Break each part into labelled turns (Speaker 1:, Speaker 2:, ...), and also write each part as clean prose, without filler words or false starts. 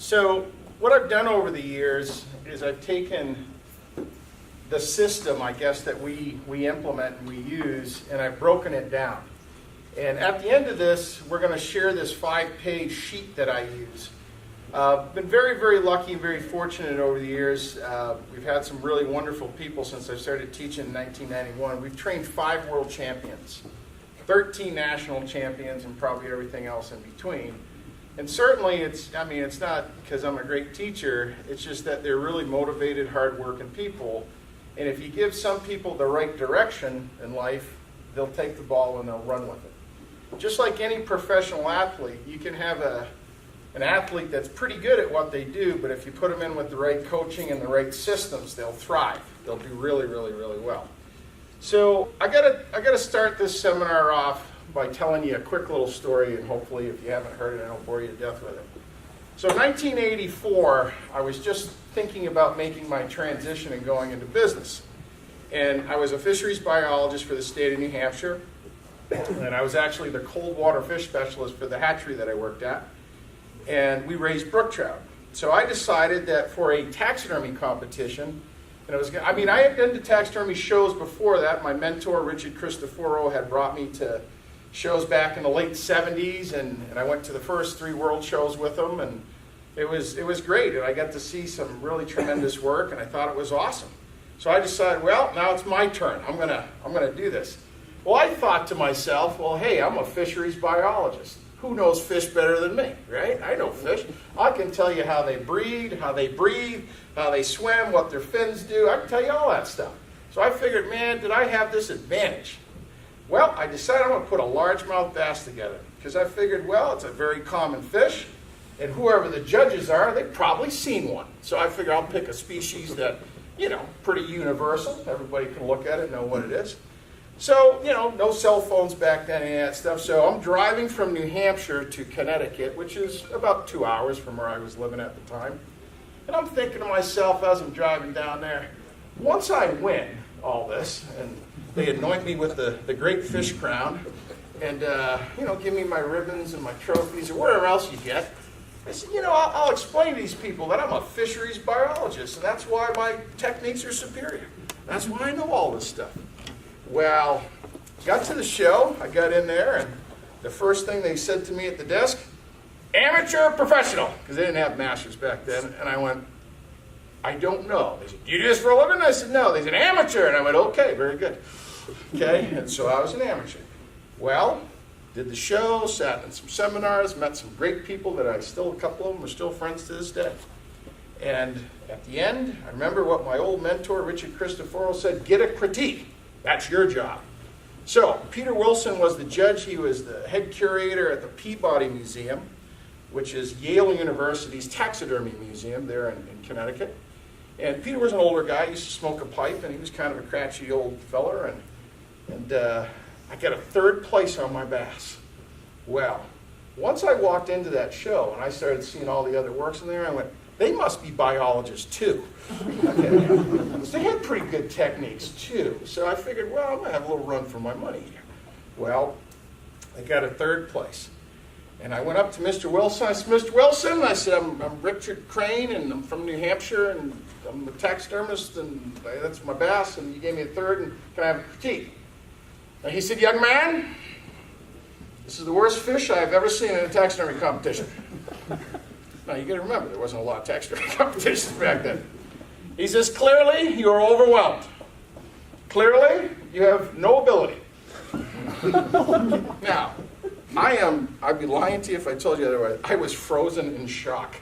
Speaker 1: So what I've done over the years is I've taken the system, I guess, that we implement and we use, and I've broken it down. And at the end of this, we're going to share this 5-page sheet that I use. Been very, very lucky and very fortunate over the years. We've had some really wonderful people since I started teaching in 1991. We've trained 5 world champions, 13 national champions, and probably everything else in between. And certainly, it's not because I'm a great teacher. It's just that they're really motivated, hard-working people. And if you give some people the right direction in life, they'll take the ball and they'll run with it. Just like any professional athlete, you can have an athlete that's pretty good at what they do, but if you put them in with the right coaching and the right systems, they'll thrive. They'll do really, really, really well. So I gotta start this seminar off by telling you a quick little story, and hopefully if you haven't heard it, I don't bore you to death with it. So in 1984, I was just thinking about making my transition and going into business. And I was a fisheries biologist for the state of New Hampshire, and I was actually the cold water fish specialist for the hatchery that I worked at. And we raised brook trout. So I decided that for a taxidermy competition, and I had been to taxidermy shows before that. My mentor, Richard Cristoforo, had brought me to shows back in the late 70s, and I went to the first 3 world shows with him, and it was great, and I got to see some really tremendous work, and I thought it was awesome. So I decided, well, now it's my turn. I'm gonna do this. Well, I thought to myself, well, hey, I'm a fisheries biologist. Who knows fish better than me, right? I know fish. I can tell you how they breed, how they breathe, how they swim, what their fins do. I can tell you all that stuff. So I figured, man, did I have this advantage? Well, I decided I'm going to put a largemouth bass together because I figured, well, it's a very common fish, and whoever the judges are, they've probably seen one. So I figured I'll pick a species that, pretty universal. Everybody can look at it and know what it is. So, no cell phones back then, any of that stuff. So I'm driving from New Hampshire to Connecticut, which is about 2 hours from where I was living at the time. And I'm thinking to myself as I'm driving down there, once I win all this, and they anoint me with the great fish crown, and, give me my ribbons and my trophies or whatever else you get, I said, I'll explain to these people that I'm a fisheries biologist, and that's why my techniques are superior. That's why I know all this stuff. Well, got to the show, I got in there, and the first thing they said to me at the desk, amateur or professional, because they didn't have masters back then, and I went, I don't know. They said, do you do this for a living? I said, no. They said, amateur, and I went, okay, very good. Okay, and so I was an amateur. Well, did the show, sat in some seminars, met some great people that a couple of them are still friends to this day. And at the end, I remember what my old mentor, Richard Cristoforo, said, get a critique. That's your job. So Peter Wilson was the judge. He was the head curator at the Peabody Museum, which is Yale University's taxidermy museum there in Connecticut. And Peter was an older guy. He used to smoke a pipe, and he was kind of a cratchy old feller. And I got a 3rd place on my bass. Well, once I walked into that show and I started seeing all the other works in there, I went, they must be biologists too. Okay. They had pretty good techniques too. So I figured, well, I'm going to have a little run for my money here. Well, I got a 3rd place. And I went up to Mr. Wilson. I said, Mr. Wilson, I said, I'm Richard Krane, and I'm from New Hampshire, and I'm a taxidermist, and that's my bass, and you gave me a 3rd, and can I have a critique? And he said, young man, this is the worst fish I've ever seen in a taxidermy competition. Now, you got to remember, there wasn't a lot of taxidermy competitions back then. He says, clearly, you are overwhelmed. Clearly, you have no ability. Now, I'd be lying to you if I told you otherwise. I was frozen in shock,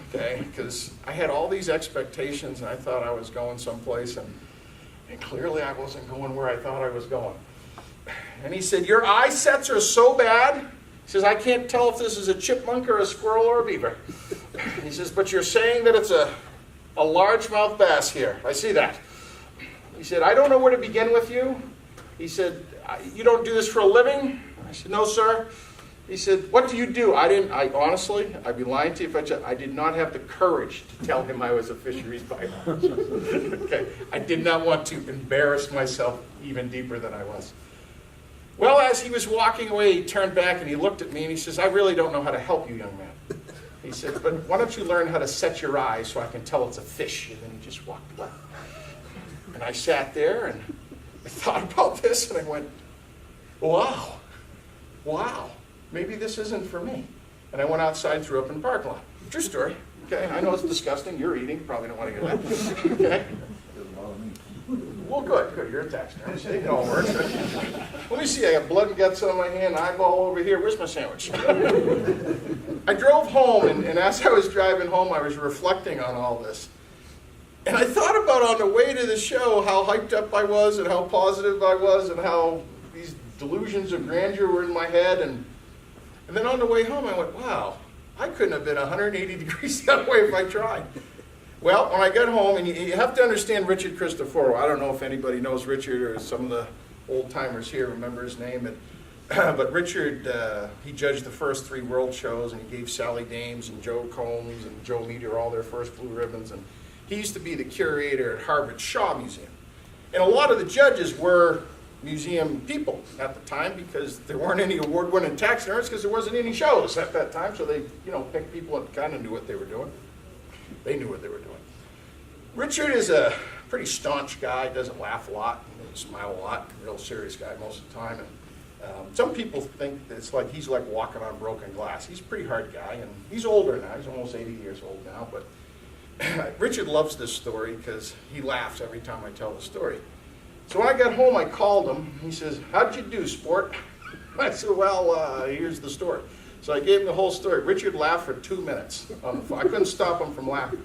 Speaker 1: okay? Because I had all these expectations, and I thought I was going someplace, and clearly I wasn't going where I thought I was going. And he said, your eye sets are so bad. He says, I can't tell if this is a chipmunk or a squirrel or a beaver. He says, but you're saying that it's a largemouth bass here. I see that. He said, I don't know where to begin with you. He said, you don't do this for a living? I said, no, sir. He said, what do you do? Honestly, I'd be lying to you if I did not have the courage to tell him I was a fisheries biologist. Okay. I did not want to embarrass myself even deeper than I was. Well, as he was walking away, he turned back and he looked at me and he says, I really don't know how to help you, young man. He said, but why don't you learn how to set your eyes so I can tell it's a fish? And then he just walked away. And I sat there and I thought about this and I went, wow, maybe this isn't for me. And I went outside and threw up in the parking lot. True story. Okay, I know it's disgusting. You're eating. Probably don't want to hear that. Okay. Well, good. You're a taxidermist. It all works. Let me see. I got blood and guts on my hand, eyeball over here. Where's my sandwich? I drove home, and as I was driving home, I was reflecting on all this. And I thought about on the way to the show how hyped up I was and how positive I was and how these delusions of grandeur were in my head. And then on the way home, I went, wow, I couldn't have been 180 degrees that way if I tried. Well, when I got home, and you have to understand Richard Cristoforo. I don't know if anybody knows Richard or some of the old-timers here remember his name. But Richard, he judged the first 3 world shows, and he gave Sally Dames and Joe Combs and Joe Meteor all their first blue ribbons. And he used to be the curator at Harvard Shaw Museum. And a lot of the judges were museum people at the time because there weren't any award-winning taxidermists because there wasn't any shows at that time. So they, picked people that kind of knew what they were doing. They knew what they were doing. Richard is a pretty staunch guy, doesn't laugh a lot, doesn't smile a lot, real serious guy most of the time. And some people think that it's like he's like walking on broken glass. He's a pretty hard guy, and he's older now. He's almost 80 years old now. But Richard loves this story because he laughs every time I tell the story. So when I got home, I called him. He says, how'd you do, sport? I said, well, here's the story. So I gave him the whole story. Richard laughed for 2 minutes on the phone. I couldn't stop him from laughing.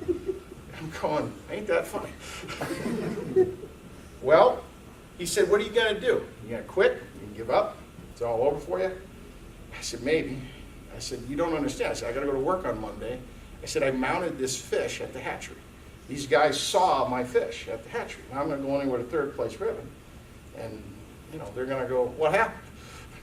Speaker 1: I'm going, ain't that funny? Well, he said, what are you going to do? You going to quit? You going to give up? It's all over for you? I said, maybe. I said, you don't understand. I said, I got to go to work on Monday. I said, I mounted this fish at the hatchery. These guys saw my fish at the hatchery. Now I'm going to go in with a 3rd place ribbon. And, they're going to go, what happened?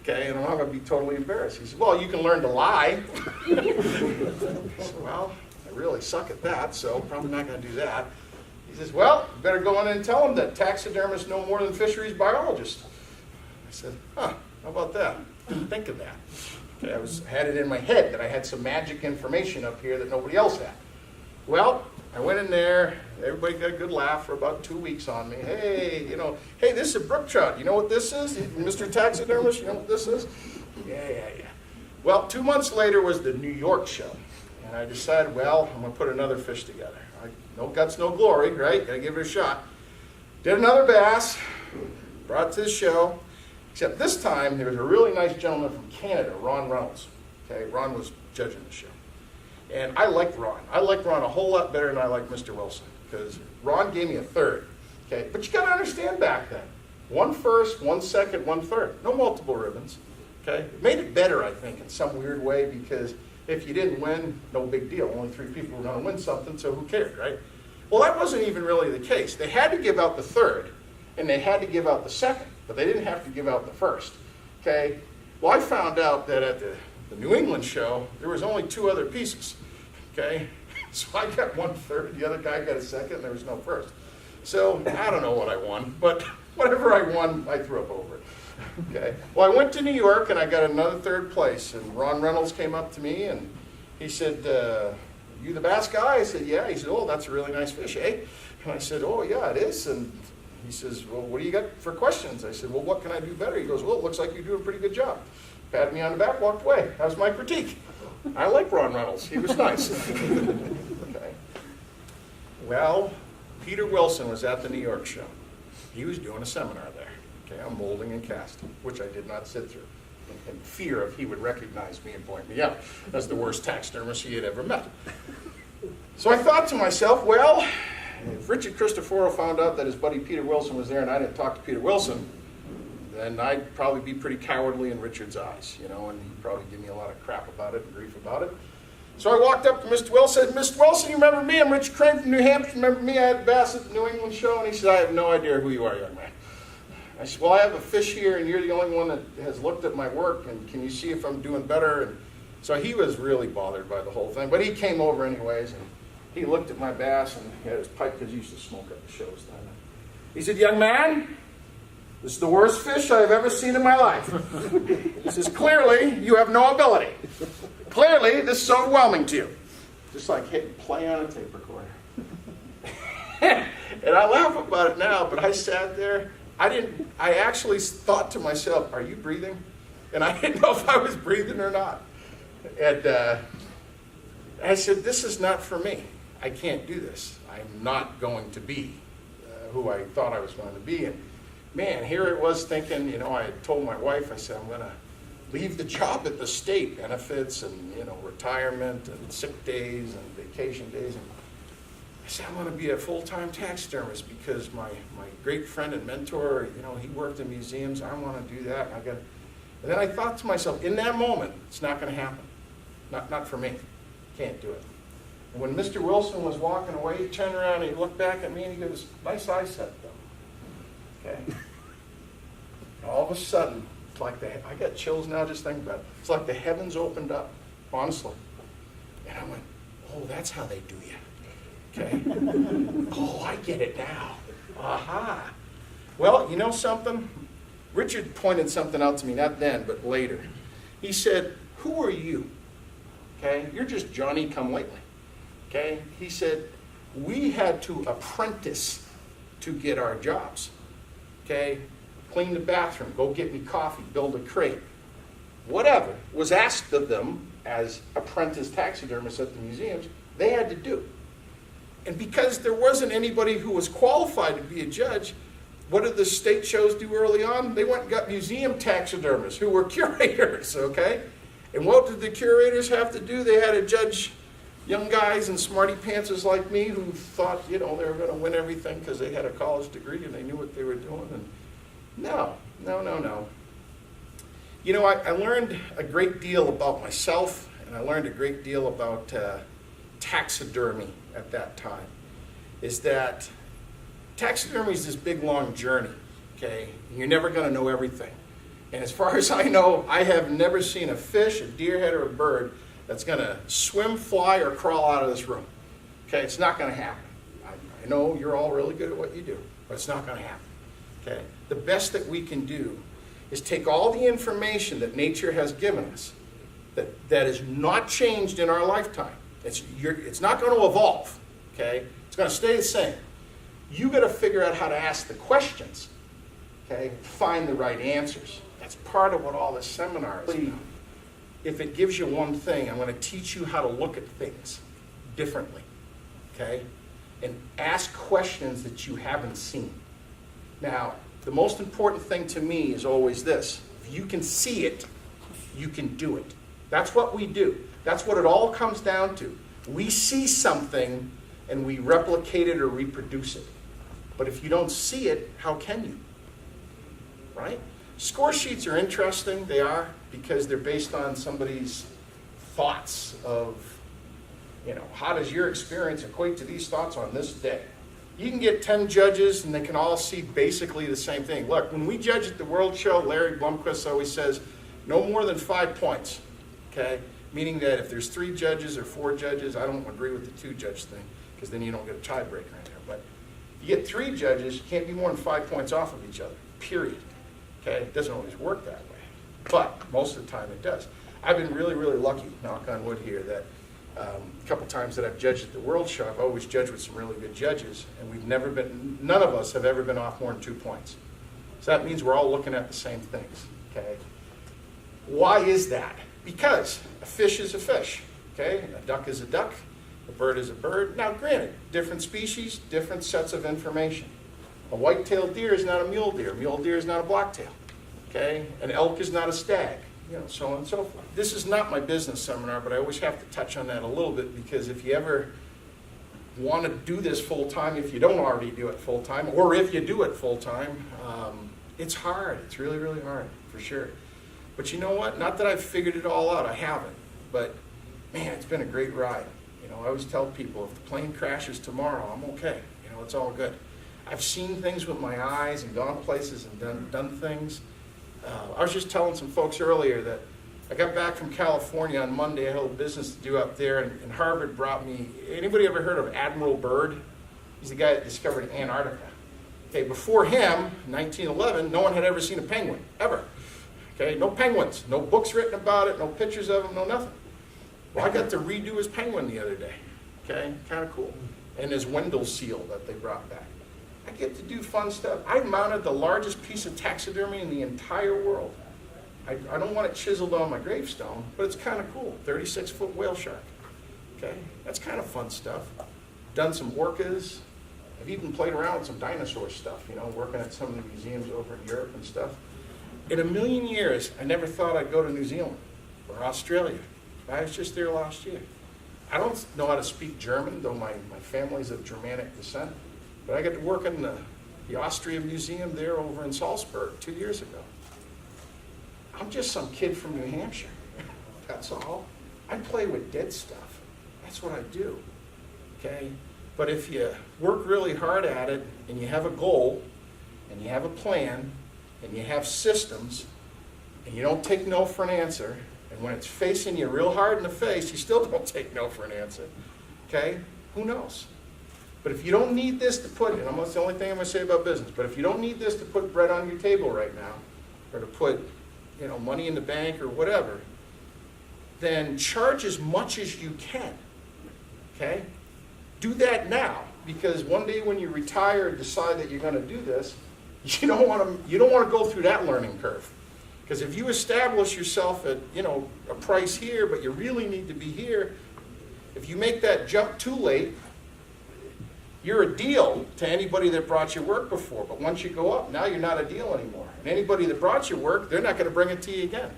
Speaker 1: Okay, and I'm not going to be totally embarrassed. He said, well, you can learn to lie. I said, well, I really suck at that, so probably not going to do that. He says, well, you better go in and tell them that taxidermists know more than fisheries biologists. I said, how about that? Didn't think of that. Okay, I had it in my head that I had some magic information up here that nobody else had. Well, I went in there, everybody got a good laugh for about 2 weeks on me. Hey, hey, this is a brook trout. You know what this is? Mr. Taxidermist, you know what this is? Yeah. Well, 2 months later was the New York show. And I decided, well, I'm going to put another fish together. No guts, no glory, right? Got to give it a shot. Did another bass, brought it to the show. Except this time, there was a really nice gentleman from Canada, Ron Reynolds. Okay, Ron was judging the show. And I liked Ron. I liked Ron a whole lot better than I liked Mr. Wilson, because Ron gave me a 3rd. Okay, but you got to understand back then, 1 first, 1 second, 1 third. No multiple ribbons. Okay, it made it better, I think, in some weird way, because if you didn't win, no big deal. Only 3 people were going to win something, so who cared, right? Well, that wasn't even really the case. They had to give out the 3rd, and they had to give out the 2nd, but they didn't have to give out the 1st. Okay. Well, I found out that at the New England show, there was only 2 other pieces, okay? So I got 1/3, the other guy got a 2nd, there was no 1st. So I don't know what I won, but whatever I won, I threw up over it, okay? Well, I went to New York, and I got another 3rd place, and Ron Reynolds came up to me, and he said, you the bass guy? I said, yeah. He said, oh, that's a really nice fish, eh? And I said, oh, yeah, it is. And he says, well, what do you got for questions? I said, well, what can I do better? He goes, well, it looks like you do a pretty good job. Patted me on the back, walked away. That was my critique. I like Ron Reynolds. He was nice. Okay. Well, Peter Wilson was at the New York show. He was doing a seminar there, okay, on molding and casting, which I did not sit through, in fear of he would recognize me and point me out as the worst taxidermist he had ever met. So I thought to myself, well, if Richard Cristoforo found out that his buddy Peter Wilson was there and I didn't talk to Peter Wilson, then I'd probably be pretty cowardly in Richard's eyes, and he'd probably give me a lot of crap about it and grief about it. So I walked up to Mr. Wilson and said, Mr. Wilson, you remember me? I'm Richard Krane from New Hampshire. Remember me? I had bass at the New England show. And he said, I have no idea who you are, young man. I said, well, I have a fish here, and you're the only one that has looked at my work, and can you see if I'm doing better? And so he was really bothered by the whole thing, but he came over anyways, and he looked at my bass, and he had his pipe, because he used to smoke at the shows then. He said, young man, this is the worst fish I've ever seen in my life. He says, clearly, you have no ability. Clearly, this is overwhelming to you. just like hitting play on a tape recorder. And I laugh about it now, but I sat there. I actually thought to myself, are you breathing? And I didn't know if I was breathing or not. And I said, this is not for me. I can't do this. I'm not going to be who I thought I was going to be. And man, here it was thinking, I had told my wife, I said, I'm going to leave the job at the state, benefits and, retirement and sick days and vacation days. And I said, I want to be a full-time taxidermist because my great friend and mentor, he worked in museums. I want to do that. And then I thought to myself, in that moment, it's not going to happen. Not for me. Can't do it. And when Mr. Wilson was walking away, he turned around and he looked back at me and he goes, nice eyesight, though. Okay. All of a sudden, it's like I got chills now just thinking about it. It's like the heavens opened up, honestly. And I went, oh, that's how they do you. Okay. Oh, I get it now. Aha. Well, you know something? Richard pointed something out to me, not then, but later. He said, who are you? Okay, you're just Johnny come lately. Okay, he said, we had to apprentice to get our jobs. Okay, clean the bathroom, go get me coffee, build a crate. Whatever was asked of them as apprentice taxidermists at the museums, they had to do. And because there wasn't anybody who was qualified to be a judge, what did the state shows do early on? They went and got museum taxidermists who were curators, okay? And what did the curators have to do? They had to judge young guys and smarty pantses like me who thought, they were going to win everything because they had a college degree and they knew what they were doing. And no. I learned a great deal about myself, and I learned a great deal about taxidermy at that time, is that taxidermy is this big, long journey, okay? You're never going to know everything. And as far as I know, I have never seen a fish, a deerhead, or a bird that's going to swim, fly, or crawl out of this room. Okay, it's not going to happen. I know you're all really good at what you do, but it's not going to happen. Okay, the best that we can do is take all the information that nature has given us that is not changed in our lifetime. It's not going to evolve. Okay, it's going to stay the same. You got to figure out how to ask the questions. Okay, find the right answers. That's part of what all this seminar is about. If it gives you one thing, I'm going to teach you how to look at things differently, okay? And ask questions that you haven't seen. Now, the most important thing to me is always this. If you can see it, you can do it. That's what we do. That's what it all comes down to. We see something and we replicate it or reproduce it. But if you don't see it, how can you? Right? Score sheets are interesting. They are, because they're based on somebody's thoughts of, how does your experience equate to these thoughts on this day? You can get 10 judges and they can all see basically the same thing. Look, when we judge at the World Show, Larry Blomquist always says, no more than 5 points, okay? Meaning that if there's 3 judges or 4 judges, I don't agree with the 2-judge thing, because then you don't get a tiebreaker in there. But if you get 3 judges, you can't be more than 5 points off of each other, period. Okay, it doesn't always work that way, but most of the time it does. I've been really, really lucky, knock on wood here, that a couple times that I've judged at the World Show, I've always judged with some really good judges, and none of us have ever been off more than 2 points. So that means we're all looking at the same things, okay? Why is that? Because a fish is a fish, okay? A duck is a duck, a bird is a bird. Now granted, different species, different sets of information. A white-tailed deer is not a mule deer. A mule deer is not a blacktail. Okay? An elk is not a stag. So on and so forth. This is not my business seminar, but I always have to touch on that a little bit, because if you ever want to do this full-time, if you don't already do it full-time, or if you do it full-time, it's hard. It's really, really hard, for sure. But you know what? Not that I've figured it all out. I haven't. But, man, it's been a great ride. I always tell people, if the plane crashes tomorrow, I'm okay. It's all good. I've seen things with my eyes and gone places and done things. I was just telling some folks earlier that I got back from California on Monday. I had a little business to do up there, and Harvard brought me, anybody ever heard of Admiral Byrd? He's the guy that discovered Antarctica. Okay, before him, 1911, no one had ever seen a penguin, ever. Okay, no penguins, no books written about it, no pictures of them, no nothing. Well, I got to redo his penguin the other day. Okay, kind of cool. And his window seal that they brought back. I get to do fun stuff. I mounted the largest piece of taxidermy in the entire world. I don't want it chiseled on my gravestone, but it's kind of cool. 36-foot whale shark. Okay, that's kind of fun stuff. Done some orcas. I've even played around with some dinosaur stuff, you know, working at some of the museums over in Europe and stuff. In a million years, I never thought I'd go to New Zealand or Australia. I was just there last year. I don't know how to speak German, though my family's of Germanic descent. But I got to work in the Austria Museum there over in Salzburg 2 years ago. I'm just some kid from New Hampshire. That's all. I play with dead stuff. That's what I do. Okay? But if you work really hard at it, and you have a goal, and you have a plan, and you have systems, and you don't take no for an answer, and when it's facing you real hard in the face, you still don't take no for an answer. Okay? Who knows? But if you don't need this to put, and that's the only thing I'm going to say about business, but if you don't need this to put bread on your table right now, or to put, you know, money in the bank or whatever, then charge as much as you can. Okay? Do that now, because one day when you retire and decide that you're going to do this, you don't want to go through that learning curve. Because if you establish yourself at, you know, a price here, but you really need to be here, if you make that jump too late, you're a deal to anybody that brought you work before. But once you go up, now you're not a deal anymore. And anybody that brought you work, they're not going to bring it to you again.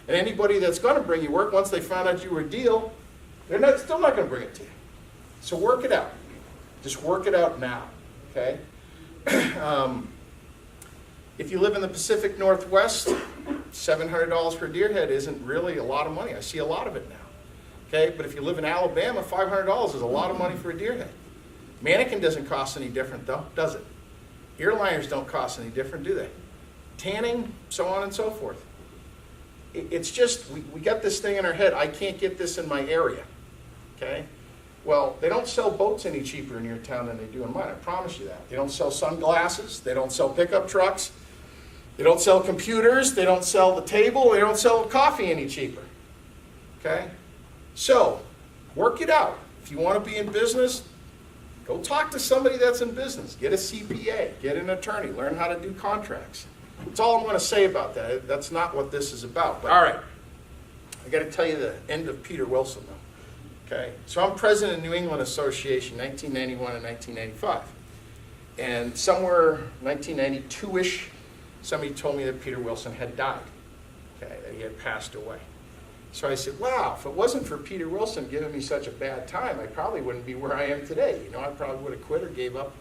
Speaker 1: And anybody that's going to bring you work, once they found out you were a deal, they're still not going to bring it to you. So work it out. Just work it out now, okay? If you live in the Pacific Northwest, $700 for a deer head isn't really a lot of money. I see a lot of it now, okay? But if you live in Alabama, $500 is a lot of money for a deer head. Mannequin doesn't cost any different, though, does it? Ear liners don't cost any different, do they? Tanning, so on and so forth. It's just, we got this thing in our head, I can't get this in my area, okay? Well, they don't sell boats any cheaper in your town than they do in mine, I promise you that. They don't sell sunglasses, they don't sell pickup trucks, they don't sell computers, they don't sell the table, they don't sell coffee any cheaper, okay? So, work it out. If you want to be in business, go talk to somebody that's in business. Get a CPA, get an attorney, learn how to do contracts. That's all I'm going to say about that. That's not what this is about. But all right, I got to tell you the end of Peter Wilson, though. Okay, so I'm president of New England Association, 1991 and 1995. And somewhere 1992-ish, somebody told me that Peter Wilson had died, okay, that he had passed away. So I said, wow, if it wasn't for Peter Wilson giving me such a bad time, I probably wouldn't be where I am today. You know, I probably would have quit or gave up.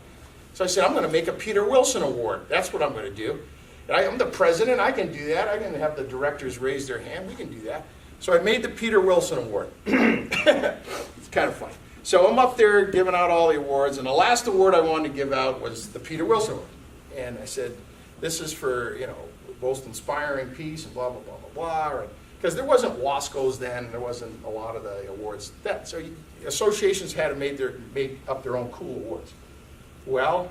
Speaker 1: So I said, I'm going to make a Peter Wilson Award. That's what I'm going to do. And I'm the president. I can do that. I can have the directors raise their hand. We can do that. So I made the Peter Wilson Award. It's kind of funny. So I'm up there giving out all the awards, and the last award I wanted to give out was the Peter Wilson Award. And I said, this is for, you know, most inspiring piece and blah, blah, blah, blah, blah. Because there wasn't Wasco's then, there wasn't a lot of the awards then. So associations had made up their own cool awards. Well,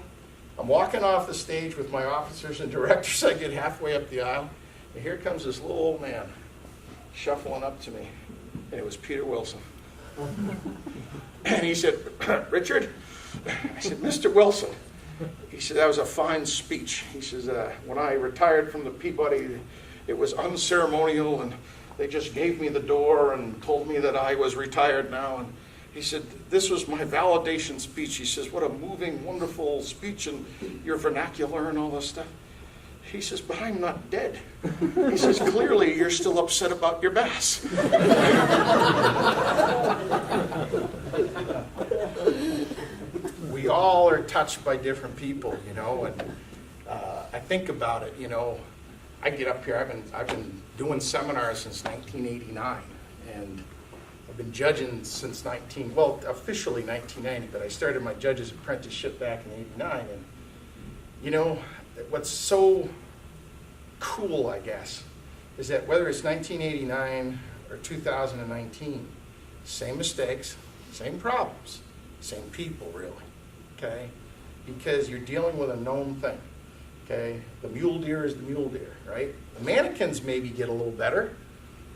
Speaker 1: I'm walking off the stage with my officers and directors. I get halfway up the aisle, and here comes this little old man shuffling up to me, and it was Peter Wilson. And he said, Richard, I said, Mr. Wilson. He said, that was a fine speech. He says, when I retired from the Peabody, it was unceremonial, and they just gave me the door and told me that I was retired now. And he said, this was my validation speech. He says, what a moving, wonderful speech, and your vernacular and all this stuff. He says, but I'm not dead. He says, clearly you're still upset about your bass. We all are touched by different people, you know, and I think about it, you know, I get up here, I've been doing seminars since 1989, and I've been judging since officially 1990, but I started my judge's apprenticeship back in 89, and you know, what's so cool, I guess, is that whether it's 1989 or 2019, same mistakes, same problems, same people, really, okay? Because you're dealing with a known thing, okay? The mule deer is the mule deer, right? The mannequins maybe get a little better,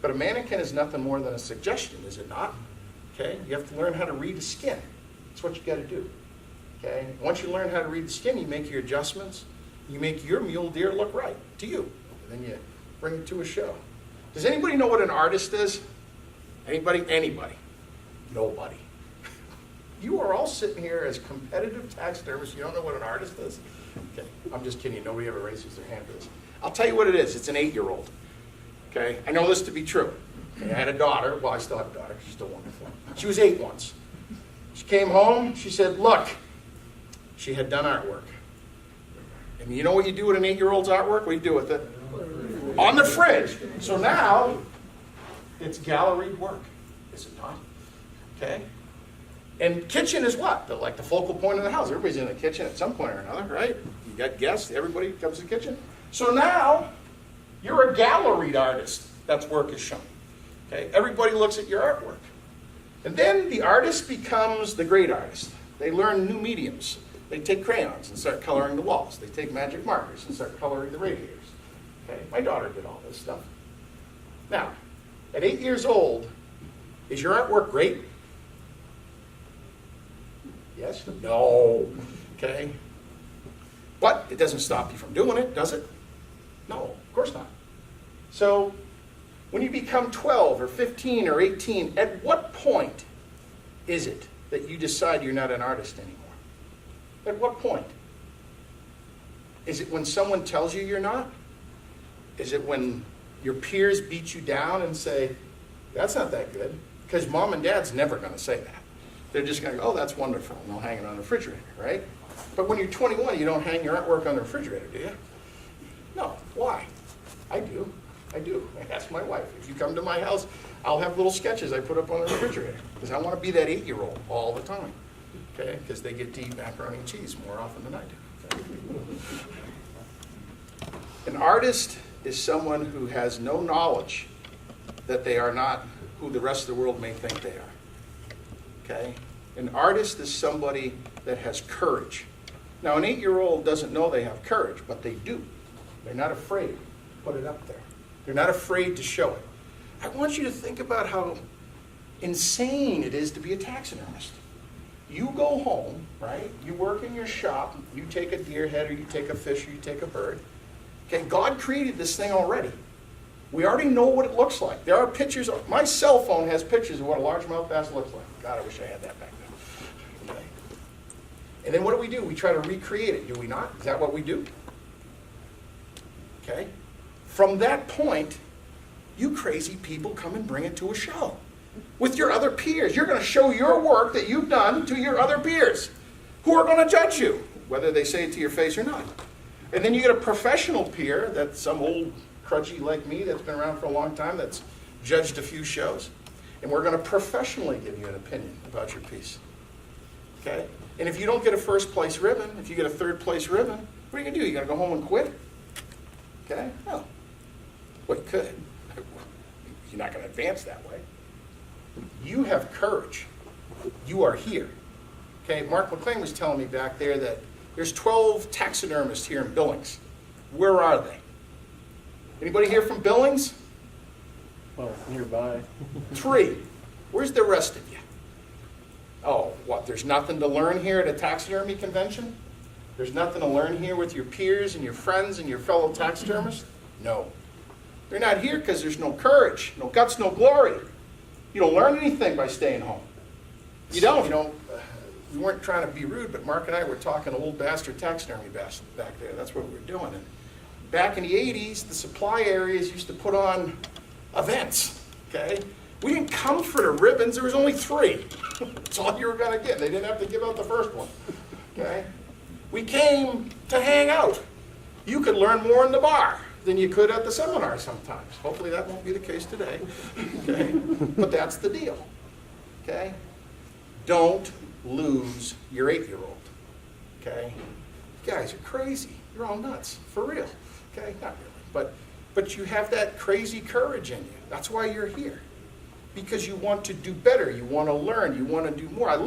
Speaker 1: but a mannequin is nothing more than a suggestion, is it not? Okay? You have to learn how to read a skin. That's what you got to do. Okay? Once you learn how to read the skin, you make your adjustments. You make your mule deer look right to you. And then you bring it to a show. Does anybody know what an artist is? Anybody? Anybody? Nobody. You are all sitting here as competitive taxidermists. You don't know what an artist is? Okay, I'm just kidding. Nobody ever raises their hand for this. I'll tell you what it is. It's an 8-year-old. Okay, I know this to be true. Okay, I had a daughter. Well, I still have a daughter. She's still wonderful. She was 8 once. She came home. She said, look, she had done artwork. And you know what you do with an 8-year-old's artwork? What do you do with it? On the fridge. So now, it's galleried work, is it not? Okay? And kitchen is what? Like the focal point of the house. Everybody's in the kitchen at some point or another, right? You got guests, everybody comes to the kitchen. So now, you're a galleried artist. That's work is shown. Okay? Everybody looks at your artwork. And then the artist becomes the great artist. They learn new mediums. They take crayons and start coloring the walls. They take magic markers and start coloring the radiators. Okay? My daughter did all this stuff. Now, at 8 years old, is your artwork great? Yes? No. Okay? But it doesn't stop you from doing it, does it? No, of course not. So, when you become 12 or 15 or 18, at what point is it that you decide you're not an artist anymore? At what point? Is it when someone tells you you're not? Is it when your peers beat you down and say, that's not that good? Because mom and dad's never going to say that. They're just going to go, oh, that's wonderful, and they'll hang it on the refrigerator, right? But when you're 21, you don't hang your artwork on the refrigerator, do you? No. Why? I do. I do. I ask my wife. If you come to my house, I'll have little sketches I put up on the refrigerator because I want to be that 8-year-old all the time, okay? Because they get to eat macaroni and cheese more often than I do. Okay? An artist is someone who has no knowledge that they are not who the rest of the world may think they are. Okay? An artist is somebody that has courage. Now, an 8-year-old doesn't know they have courage, but they do. They're not afraid to put it up there. They're not afraid to show it. I want you to think about how insane it is to be a taxidermist. You go home, right? You work in your shop. You take a deer head, or you take a fish, or you take a bird. Okay, God created this thing already. We already know what it looks like. There are pictures. My cell phone has pictures of what a largemouth bass looks like. God, I wish I had that back then. Okay. And then what do? We try to recreate it, do we not? Is that what we do? Okay. From that point, you crazy people come and bring it to a show with your other peers. You're going to show your work that you've done to your other peers who are going to judge you, whether they say it to your face or not. And then you get a professional peer, that's some old crudgy like me that's been around for a long time, that's judged a few shows. And we're going to professionally give you an opinion about your piece. Okay? And if you don't get a first place ribbon, if you get a third place ribbon, what are you going to do? You're going to go home and quit? Okay? No. Well, you could. You're not going to advance that way. You have courage. You are here. Okay? Mark McLean was telling me back there that there's 12 taxidermists here in Billings. Where are they? Anybody here from Billings?
Speaker 2: Well, nearby.
Speaker 1: 3. Where's the rest of you? Oh, what? There's nothing to learn here at a taxidermy convention? There's nothing to learn here with your peers and your friends and your fellow taxidermists? No. They're not here because there's no courage, no guts, no glory. You don't learn anything by staying home. You don't. We weren't trying to be rude, but Mark and I were talking old bastard taxidermy back there. That's what we were doing. And back in the 80s, the supply areas used to put on events, okay? We didn't come for the ribbons. There was only 3. That's all you were going to get. They didn't have to give out the first one, okay? We came to hang out. You could learn more in the bar than you could at the seminar sometimes. Hopefully that won't be the case today, okay? But that's the deal, okay? Don't lose your 8-year-old, okay? You guys are crazy. You're all nuts, for real, okay? Not really, but you have that crazy courage in you. That's why you're here, because you want to do better. You want to learn. You want to do more. I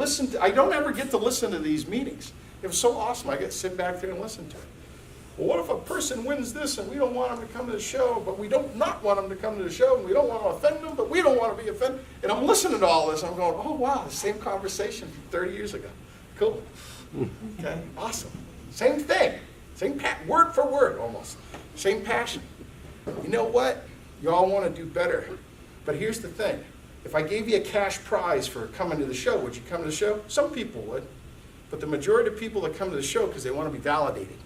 Speaker 1: don't ever get to listen to these meetings. It was so awesome. I get to sit back there and listen to it. Well, what if a person wins this and we don't want them to come to the show, but we don't not want them to come to the show, and we don't want to offend them, but we don't want to be offended? And I'm listening to all this. I'm going, oh, wow, the same conversation from 30 years ago. Cool. Okay, awesome. Same thing. Word for word almost. Same passion. You know what? You all want to do better. But here's the thing. If I gave you a cash prize for coming to the show, would you come to the show? Some people would. But the majority of people that come to the show because they want to be validated.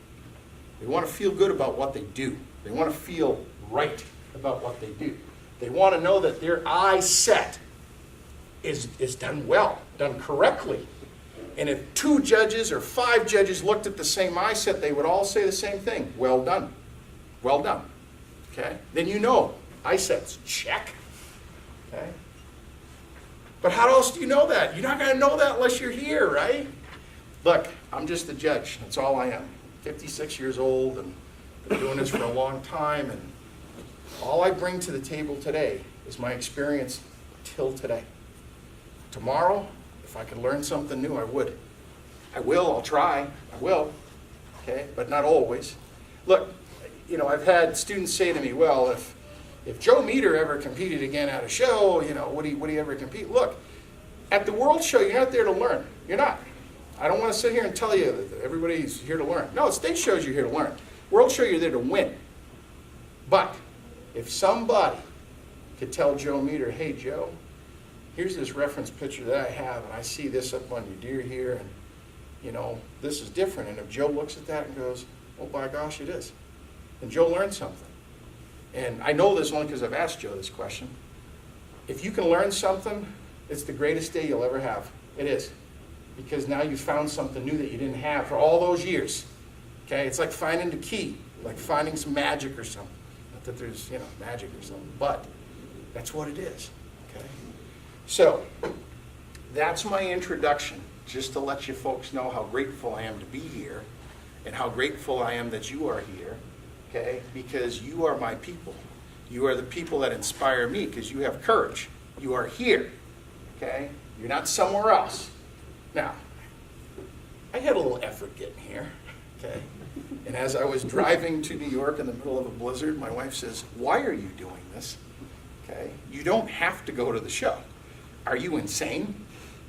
Speaker 1: They want to feel good about what they do. They want to feel right about what they do. They want to know that their eye set is done well, done correctly. And if 2 judges or 5 judges looked at the same eye set, they would all say the same thing. Well done. Well done. Okay? Then you know, eye sets, check. Okay? But how else do you know that? You're not going to know that unless you're here, right? Look, I'm just a judge. That's all I am. 56 years old and been doing this for a long time. And all I bring to the table today is my experience till today. Tomorrow, if I could learn something new, I would. I will. I'll try. I will. Okay? But not always. Look, you know, I've had students say to me, well, if Joe Meter ever competed again at a show, you know, would he ever compete? Look, at the World Show, you're not there to learn. You're not. I don't want to sit here and tell you that everybody's here to learn. No, at state shows, you're here to learn. World Show, you're there to win. But if somebody could tell Joe Meter, hey, Joe, here's this reference picture that I have, and I see this up on your deer here, and, you know, this is different. And if Joe looks at that and goes, oh, by gosh, it is, then Joe learned something. And I know this only because I've asked Joe this question. If you can learn something, it's the greatest day you'll ever have. It is. Because now you've found something new that you didn't have for all those years. Okay? It's like finding the key, like finding some magic or something. Not that there's, you know, magic or something, but that's what it is. Okay? So, that's my introduction, just to let you folks know how grateful I am to be here and how grateful I am that you are here. Okay? Because you are my people. You are the people that inspire me because you have courage. You are here. Okay? You're not somewhere else. Now, I had a little effort getting here. Okay? And as I was driving to New York in the middle of a blizzard, my wife says, why are you doing this? Okay? You don't have to go to the show. Are you insane?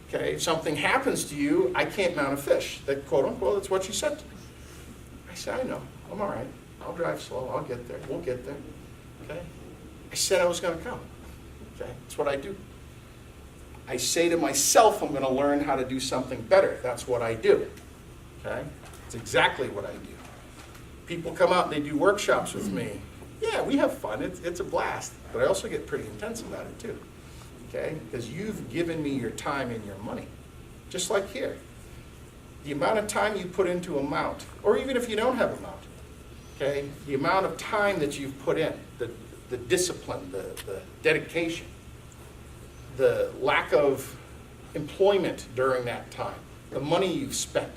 Speaker 1: Okay? If something happens to you, I can't mount a fish. That quote unquote, that's what she said to me. I said, I know. I'm all right. I'll drive slow. I'll get there. We'll get there. Okay? I said I was going to come. Okay? That's what I do. I say to myself, I'm going to learn how to do something better. That's what I do. Okay? It's exactly what I do. People come out and they do workshops with me. Yeah, we have fun. It's a blast. But I also get pretty intense about it too. Okay? Because you've given me your time and your money. Just like here. The amount of time you put into a mount, or even if you don't have a mount, okay, the amount of time that you've put in, the discipline, the dedication, the lack of employment during that time, the money you've spent,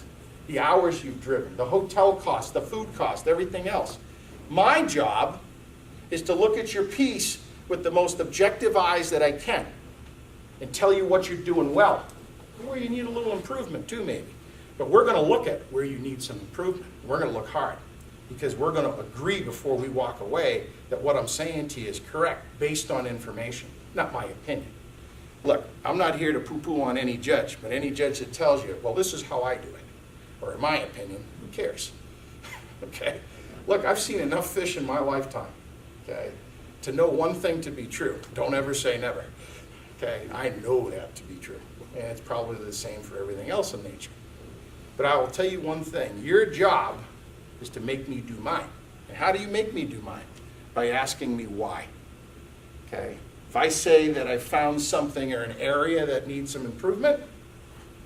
Speaker 1: the hours you've driven, the hotel costs, the food costs, everything else. My job is to look at your piece with the most objective eyes that I can and tell you what you're doing well, where you need a little improvement too maybe. But we're going to look at where you need some improvement. We're going to look hard because we're going to agree before we walk away that what I'm saying to you is correct based on information, not my opinion. Look, I'm not here to poo-poo on any judge, but any judge that tells you, well, this is how I do it, or in my opinion, who cares? Okay? Look, I've seen enough fish in my lifetime, okay, to know one thing to be true. Don't ever say never. Okay? I know that to be true. And it's probably the same for everything else in nature. But I will tell you one thing. Your job is to make me do mine. And how do you make me do mine? By asking me why. Okay? If I say that I found something or an area that needs some improvement,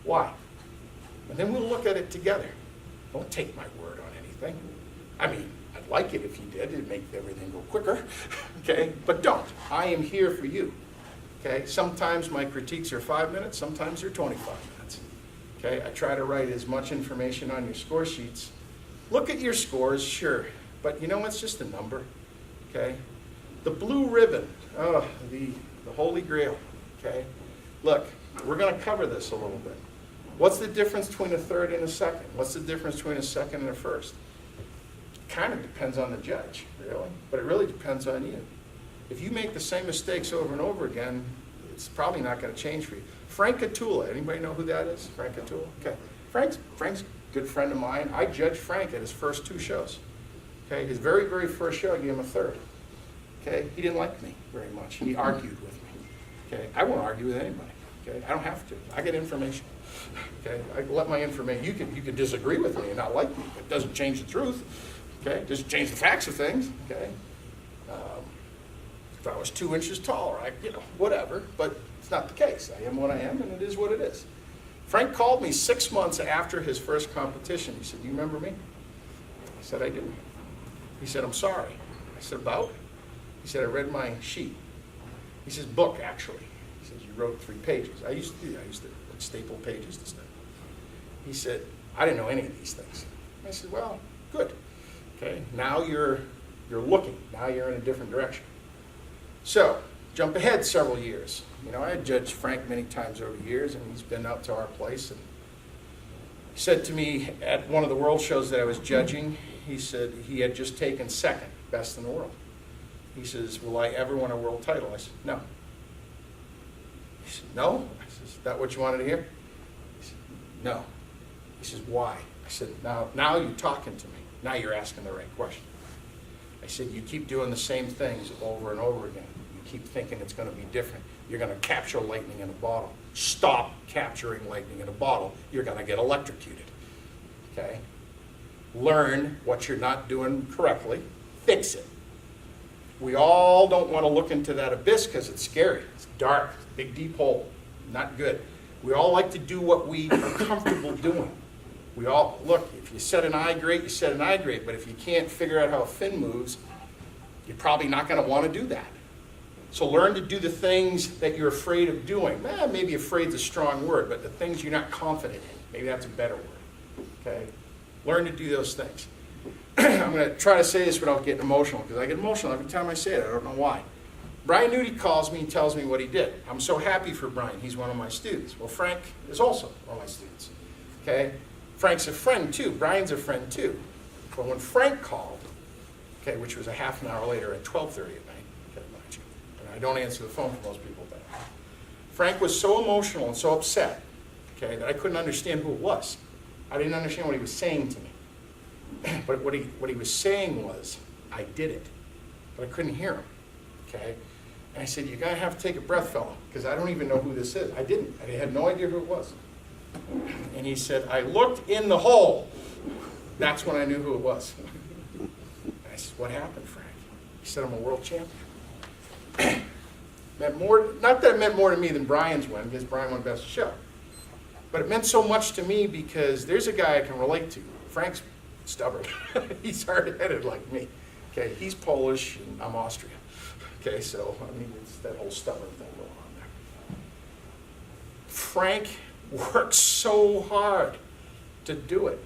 Speaker 1: why? And then we'll look at it together. Don't take my word on anything. I mean, I'd like it if you did. It'd make everything go quicker. Okay? But don't. I am here for you. Okay? Sometimes my critiques are 5 minutes. Sometimes they're 25 minutes. Okay? I try to write as much information on your score sheets. Look at your scores, sure. But you know, it's just a number. Okay? The blue ribbon. Oh, the holy grail. Okay? Look, we're going to cover this a little bit. What's the difference between a third and a second? What's the difference between a second and a first? It kind of depends on the judge, really. But it really depends on you. If you make the same mistakes over and over again, it's probably not going to change for you. Frank Catula, anybody know who that is? Frank Catula? Okay. Frank's a good friend of mine. I judged Frank at his first 2 shows. Okay, his very, very first show, I gave him a 3rd. Okay, he didn't like me very much. He argued with me. Okay, I won't argue with anybody. Okay, I don't have to. I get information. Okay, I let my information. You can disagree with me and not like me. It doesn't change the truth. Okay, it doesn't change the facts of things. Okay, if I was 2 inches taller, whatever. But it's not the case. I am what I am, and it is what it is. Frank called me 6 months after his first competition. He said, "Do you remember me?" I said, "I do." He said, "I'm sorry." I said, "About?" He said, "I read my sheet." He says, "Book, actually." He says, "You wrote 3 pages." I used to staple pages to stuff. He said, "I didn't know any of these things." I said, "Well, good. Okay, now you're looking. Now you're in a different direction." So, jump ahead several years. I had judged Frank many times over the years, and he's been out to our place. And he said to me at one of the world shows that I was judging, he said he had just taken 2nd best in the world. He says, "Will I ever win a world title?" I said, "No." He said, "No?" I said, "Is that what you wanted to hear?" He said, "No." He says, "Why?" I said, now you're talking to me. Now you're asking the right question. I said, "You keep doing the same things over and over again. You keep thinking it's going to be different. You're going to capture lightning in a bottle. Stop capturing lightning in a bottle. You're going to get electrocuted." Okay? Learn what you're not doing correctly. Fix it. We all don't want to look into that abyss because it's scary. It's dark. It's a big, deep hole. Not good. We all like to do what we are comfortable doing. We all, look, if you set an eye grate, you set an eye grate. But if you can't figure out how a fin moves, you're probably not going to want to do that. So learn to do the things that you're afraid of doing. Maybe afraid is a strong word, but the things you're not confident in. Maybe that's a better word. Okay? Learn to do those things. I'm going to try to say this without getting emotional, because I get emotional every time I say it. I don't know why. Brian Nudie calls me and tells me what he did. I'm so happy for Brian. He's one of my students. Well, Frank is also one of my students. Okay? Frank's a friend, too. Brian's a friend, too. But when Frank called, okay, which was a half an hour later at 12:30 at night, and I don't answer the phone for most people, but Frank was so emotional and so upset, okay, that I couldn't understand who it was. I didn't understand what he was saying to me. But what he was saying was, "I did it," but I couldn't hear him. Okay, and I said, "You're gonna have to take a breath, fella, because I don't even know who this is." I didn't. I had no idea who it was. And he said, "I looked in the hole." That's when I knew who it was. And I said, "What happened, Frank?" He said, "I'm a world champion." Meant more. Not that it meant more to me than Brian's win, because Brian won best of show. But it meant so much to me because there's a guy I can relate to. Frank's stubborn. He's hard-headed like me. Okay, he's Polish and I'm Austrian. Okay, so I mean it's that whole stubborn thing going on there. Frank worked so hard to do it,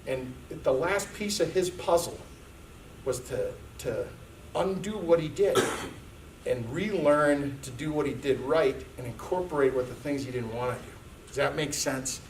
Speaker 1: and the last piece of his puzzle was to undo what he did and relearn to do what he did right and incorporate what the things he didn't want to do. Does that make sense?